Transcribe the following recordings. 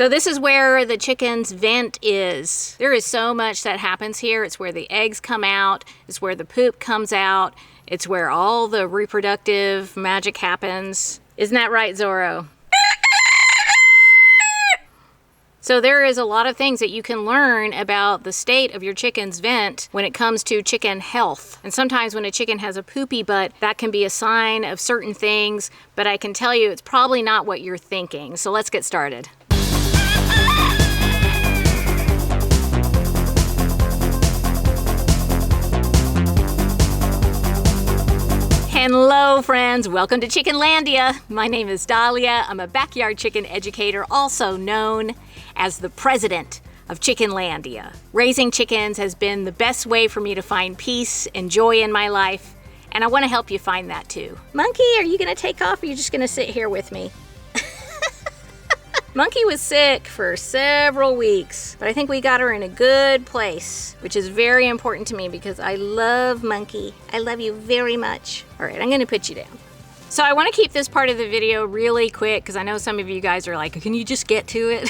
So this is where the chicken's vent is. There is so much that happens here. It's where the eggs come out. It's where the poop comes out. It's where all the reproductive magic happens. Isn't that right, Zorro? So there is a lot of things that you can learn about the state of your chicken's vent when it comes to chicken health. And sometimes when a chicken has a poopy butt, that can be a sign of certain things, but I can tell you it's probably not what you're thinking. So let's get started. Hello friends, welcome to Chickenlandia. My name is Dahlia. I'm a backyard chicken educator, also known as the president of Chickenlandia. Raising chickens has been the best way for me to find peace and joy in my life, and I want to help you find that too. Monkey, are you going to take off or are you just going to sit here with me? Monkey was sick for several weeks, but I think we got her in a good place, which is very important to me because I love Monkey. I love you very much. All right, I'm gonna put you down. So I wanna keep this part of the video really quick because I know some of you guys are like, can you just get to it?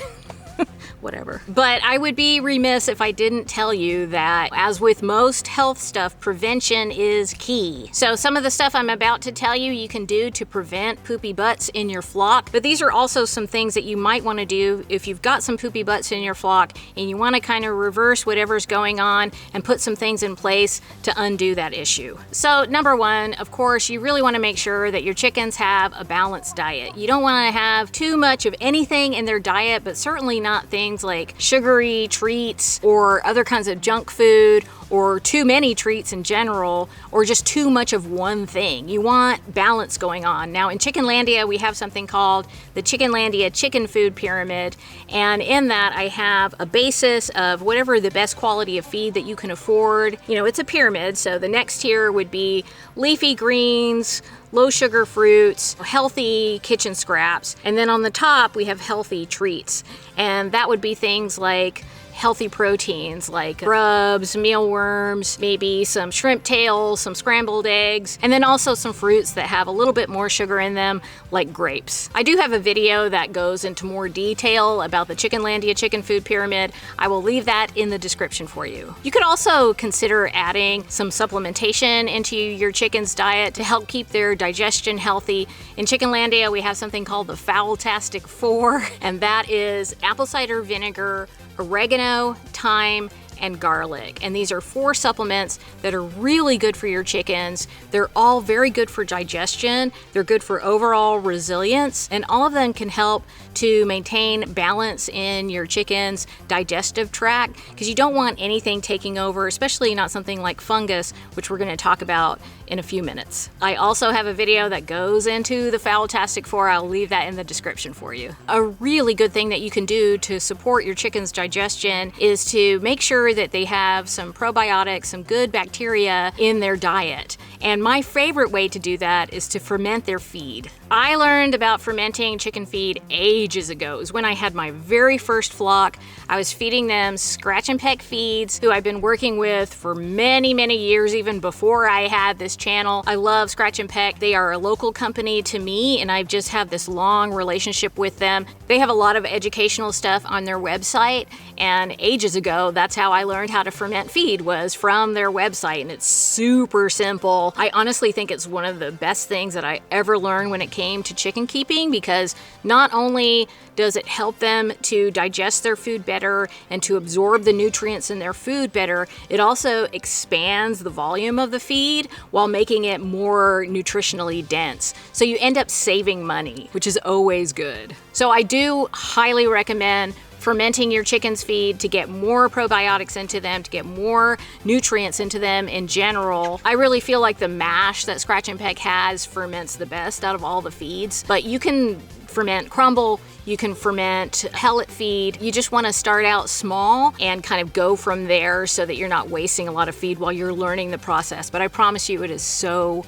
Whatever. But I would be remiss if I didn't tell you that, as with most health stuff, prevention is key. So some of the stuff I'm about to tell you can do to prevent poopy butts in your flock, but these are also some things that you might want to do if you've got some poopy butts in your flock and you want to kind of reverse whatever's going on and put some things in place to undo that issue. So number one, of course, you really want to make sure that your chickens have a balanced diet. You don't want to have too much of anything in their diet, but certainly not things like sugary treats or other kinds of junk food or too many treats in general, or just too much of one thing. You want balance going on. Now in Chickenlandia, we have something called the Chickenlandia Chicken Food Pyramid, and in that I have a basis of whatever the best quality of feed that you can afford. You know, it's a pyramid, so the next tier would be leafy greens, low sugar fruits, healthy kitchen scraps, and then on the top we have healthy treats. And that would be things like healthy proteins like grubs, mealworms, maybe some shrimp tails, some scrambled eggs, and then also some fruits that have a little bit more sugar in them, like grapes. I do have a video that goes into more detail about the Chickenlandia Chicken Food Pyramid. I will leave that in the description for you. You could also consider adding some supplementation into your chicken's diet to help keep their digestion healthy. In Chickenlandia, we have something called the Fowl-tastic 4, and that is apple cider vinegar, oregano, thyme, and garlic. And these are 4 supplements that are really good for your chickens. They're all very good for digestion. They're good for overall resilience, and all of them can help to maintain balance in your chicken's digestive tract, because you don't want anything taking over, especially not something like fungus, which we're going to talk about in a few minutes. I also have a video that goes into the Fowl-tastic 4. I'll leave that in the description for you. A really good thing that you can do to support your chicken's digestion is to make sure that they have some probiotics, some good bacteria in their diet. And my favorite way to do that is to ferment their feed. I learned about fermenting chicken feed ages ago. It was when I had my very first flock. I was feeding them Scratch and Peck Feeds, who I've been working with for many, many years, even before I had this channel. I love Scratch and Peck. They are a local company to me, and I've just have this long relationship with them. They have a lot of educational stuff on their website, and ages ago, that's how I learned how to ferment feed, was from their website, and it's super simple. I honestly think it's one of the best things that I ever learned when it came to chicken keeping, because not only does it help them to digest their food better and to absorb the nutrients in their food better, it also expands the volume of the feed while making it more nutritionally dense. So you end up saving money, which is always good. So I do highly recommend fermenting your chicken's feed to get more probiotics into them, to get more nutrients into them in general. I really feel like the mash that Scratch and Peck has ferments the best out of all the feeds, but you can ferment crumble, you can ferment pellet feed. You just want to start out small and kind of go from there so that you're not wasting a lot of feed while you're learning the process. But I promise you, it is so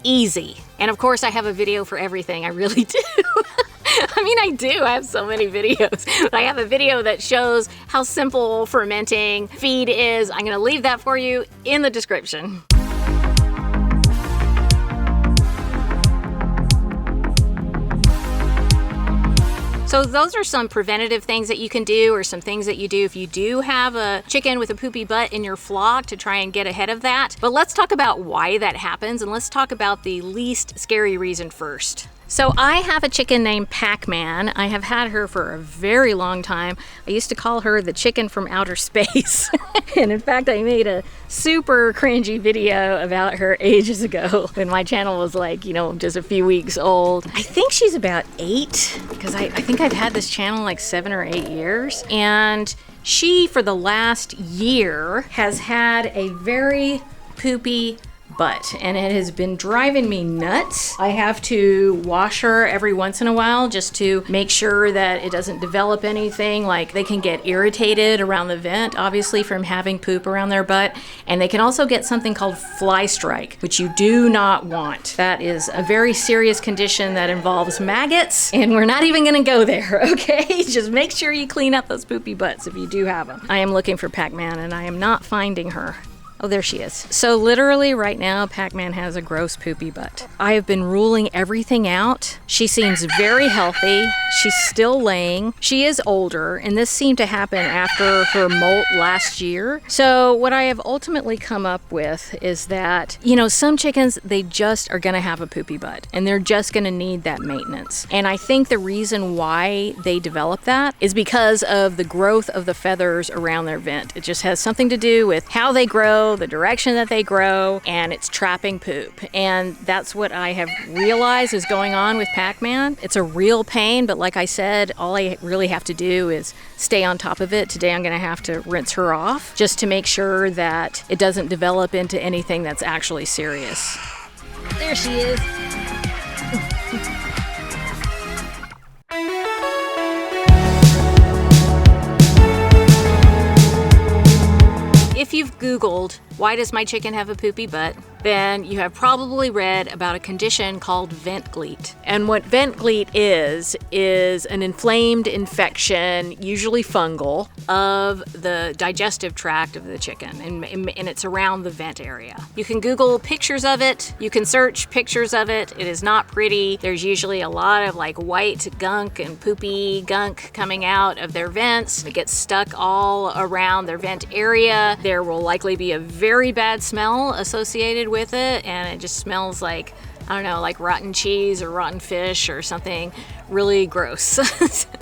easy. And of course, I have a video for everything. I really do. I mean, I do. I have so many videos. But I have a video that shows how simple fermenting feed is. I'm going to leave that for you in the description. So those are some preventative things that you can do, or some things that you do if you do have a chicken with a poopy butt in your flock to try and get ahead of that. But let's talk about why that happens, and let's talk about the least scary reason first. So I have a chicken named Pac-Man. I have had her for a very long time. I used to call her the chicken from outer space. And in fact, I made a super cringy video about her ages ago when my channel was like, you know, just a few weeks old. I think she's about 8, because I think I've had this channel like 7 or 8 years. And she, for the last year, has had a very poopy butt, and it has been driving me nuts. I have to wash her every once in a while just to make sure that it doesn't develop anything. Like, they can get irritated around the vent, obviously, from having poop around their butt, and they can also get something called fly strike, which you do not want. That is a very serious condition that involves maggots, and we're not even gonna go there, okay? Just make sure you clean up those poopy butts if you do have them. I am looking for Pac-Man, and I am not finding her. Oh, there she is. So literally right now, Pac-Man has a gross poopy butt. I have been ruling everything out. She seems very healthy. She's still laying. She is older, and this seemed to happen after her molt last year. So what I have ultimately come up with is that, you know, some chickens, they just are gonna have a poopy butt, and they're just gonna need that maintenance. And I think the reason why they develop that is because of the growth of the feathers around their vent. It just has something to do with how they grow, the direction that they grow, and it's trapping poop. And that's what I have realized is going on with Pac-Man. It's a real pain, but like I said, all I really have to do is stay on top of it. Today I'm gonna have to rinse her off just to make sure that it doesn't develop into anything that's actually serious. There she is. If you've Googled, why does my chicken have a poopy butt, then you have probably read about a condition called vent gleet. And what vent gleet is an inflamed infection, usually fungal, of the digestive tract of the chicken, and it's around the vent area. You can Google pictures of it, you can search pictures of it. It is not pretty. There's usually a lot of like white gunk and poopy gunk coming out of their vents. It gets stuck all around their vent area. There will likely be a very bad smell associated with it, and it just smells like, I don't know, like rotten cheese or rotten fish or something really gross.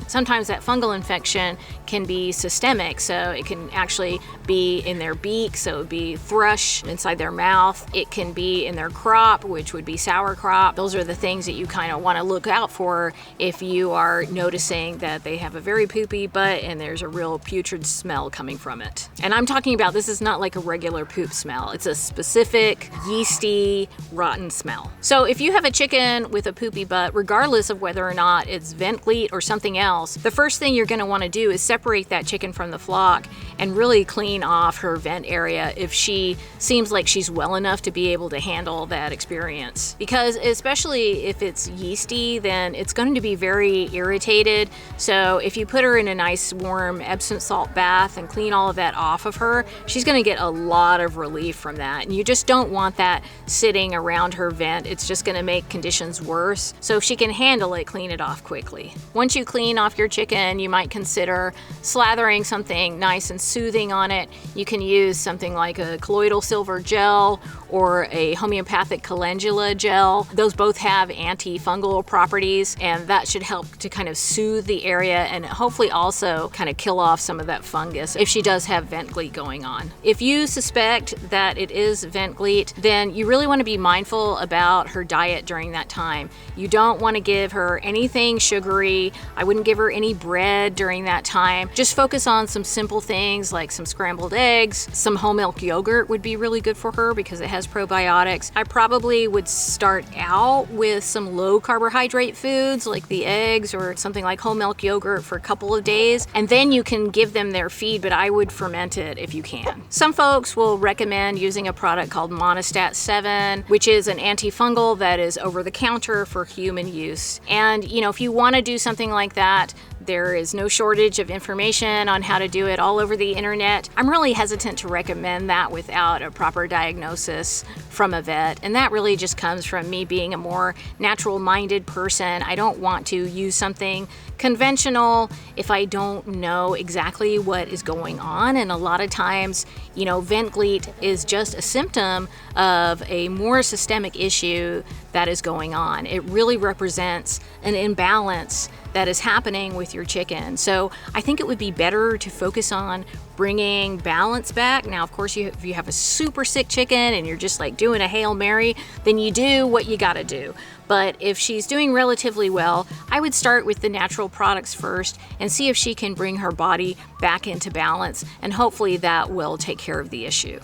Sometimes that fungal infection can be systemic, so it can actually be in their beak, so it would be thrush inside their mouth. It can be in their crop, which would be sauerkraut. Those are the things that you kind of want to look out for if you are noticing that they have a very poopy butt and there's a real putrid smell coming from it. And I'm talking about, this is not like a regular poop smell. It's a specific yeasty, rotten smell. So if you have a chicken with a poopy butt, regardless of whether or not it's vent gleet or something else, the first thing you're going to want to do is separate that chicken from the flock and really clean off her vent area if she seems like she's well enough to be able to handle that experience. Because especially if it's yeasty, then it's going to be very irritated. So if you put her in a nice warm Epsom salt bath and clean all of that off of her, she's going to get a lot of relief from that. And you just don't want that sitting around her vent. It's just going to make conditions worse. So if she can handle it, clean it off quickly. Once you clean off your chicken, you might consider slathering something nice and soothing on it. You can use something like a colloidal silver gel or a homeopathic calendula gel. Those both have antifungal properties, and that should help to kind of soothe the area and hopefully also kind of kill off some of that fungus if she does have vent gleet going on. If you suspect that it is vent gleet, then you really want to be mindful about her diet during that time. You don't want to give her anything sugary. I wouldn't give her any bread during that time. Just focus on some simple things like some scrambled eggs. Some whole milk yogurt would be really good for her because it has probiotics. I probably would start out with some low carbohydrate foods like the eggs or something like whole milk yogurt for a couple of days, and then you can give them their feed, but I would ferment it if you can. Some folks will recommend using a product called Monostat 7, which is an antifungal that is over the counter for human use. And you know, if you want to do something like that, there is no shortage of information on how to do it all over the internet. I'm really hesitant to recommend that without a proper diagnosis from a vet, and that really just comes from me being a more natural-minded person. I don't want to use something conventional if I don't know exactly what is going on. And a lot of times, vent gleet is just a symptom of a more systemic issue that is going on. It really represents an imbalance that is happening with your chicken. So I think it would be better to focus on bringing balance back. Now, of course, if you have a super sick chicken and you're just like doing a Hail Mary, then you do what you gotta do. But if she's doing relatively well, I would start with the natural products first and see if she can bring her body back into balance, and hopefully that will take care of the issue.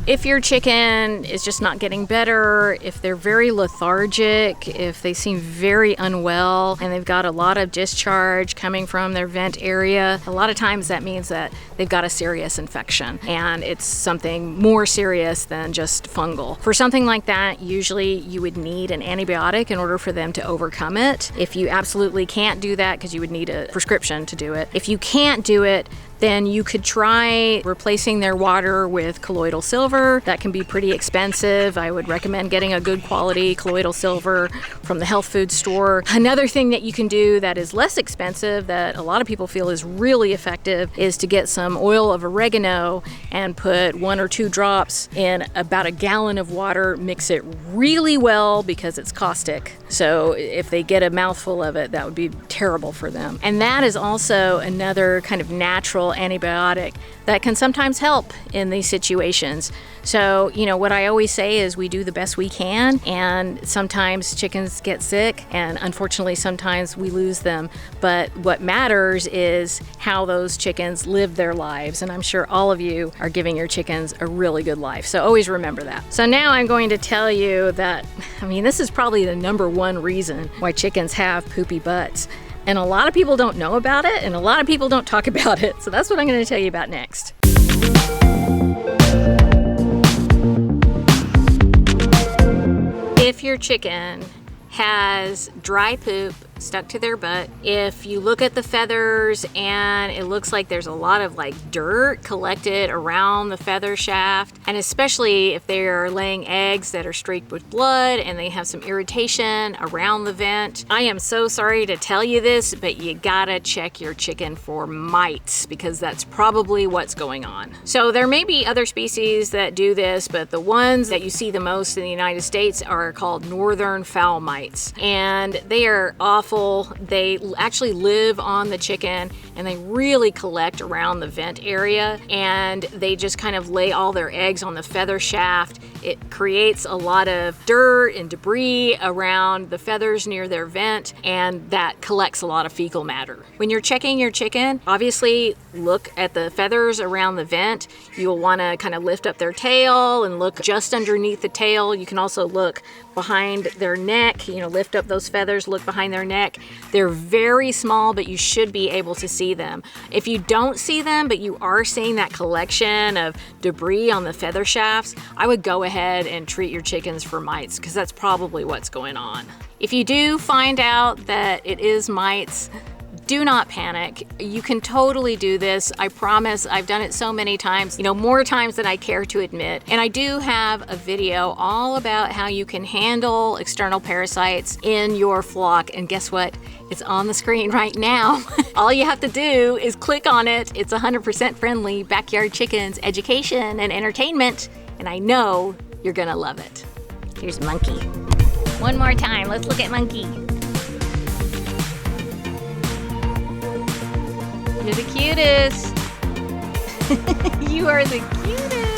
If your chicken is just not getting better, if they're very lethargic, if they seem very unwell and they've got a lot of discharge coming from their vent area, a lot of times that means that they've got a serious infection and it's something more serious than just fungal. For something like that, usually you would need an antibiotic in order for them to overcome it. If you absolutely can't do that, because you would need a prescription to do it, if you can't do it, then you could try replacing their water with colloidal silver. That can be pretty expensive. I would recommend getting a good quality colloidal silver from the health food store. Another thing that you can do that is less expensive, that a lot of people feel is really effective, is to get some oil of oregano and put 1 or 2 drops in about a gallon of water. Mix it really well because it's caustic. So if they get a mouthful of it, that would be terrible for them. And that is also another kind of natural antibiotic that can sometimes help in these situations. So, what I always say is we do the best we can, and sometimes chickens get sick, and unfortunately sometimes we lose them. But what matters is how those chickens live their lives, and I'm sure all of you are giving your chickens a really good life. So always remember that. So now I'm going to tell you that, this is probably the #1 reason why chickens have poopy butts. And a lot of people don't know about it, and a lot of people don't talk about it. So that's what I'm going to tell you about next. If your chicken has dry poop stuck to their butt, if you look at the feathers and it looks like there's a lot of dirt collected around the feather shaft, and especially if they're laying eggs that are streaked with blood and they have some irritation around the vent, I am so sorry to tell you this, but you gotta check your chicken for mites, because that's probably what's going on. So there may be other species that do this, but the ones that you see the most in the United States are called northern fowl mites, and they are awful. They actually live on the chicken and they really collect around the vent area, and they just kind of lay all their eggs on the feather shaft. It creates a lot of dirt and debris around the feathers near their vent, and that collects a lot of fecal matter. When you're checking your chicken, obviously look at the feathers around the vent. You'll want to kind of lift up their tail and look just underneath the tail. You can also look behind their neck, lift up those feathers, look behind their neck. They're very small, but you should be able to see them. If you don't see them, but you are seeing that collection of debris on the feather shafts, I would go ahead and treat your chickens for mites, because that's probably what's going on. If you do find out that it is mites, do not panic. You can totally do this. I promise. I've done it so many times, more times than I care to admit. And I do have a video all about how you can handle external parasites in your flock. And guess what? It's on the screen right now. All you have to do is click on it. It's 100% friendly backyard chickens education and entertainment. And I know you're gonna love it. Here's Monkey. One more time. Let's look at Monkey. You're the cutest. You are the cutest.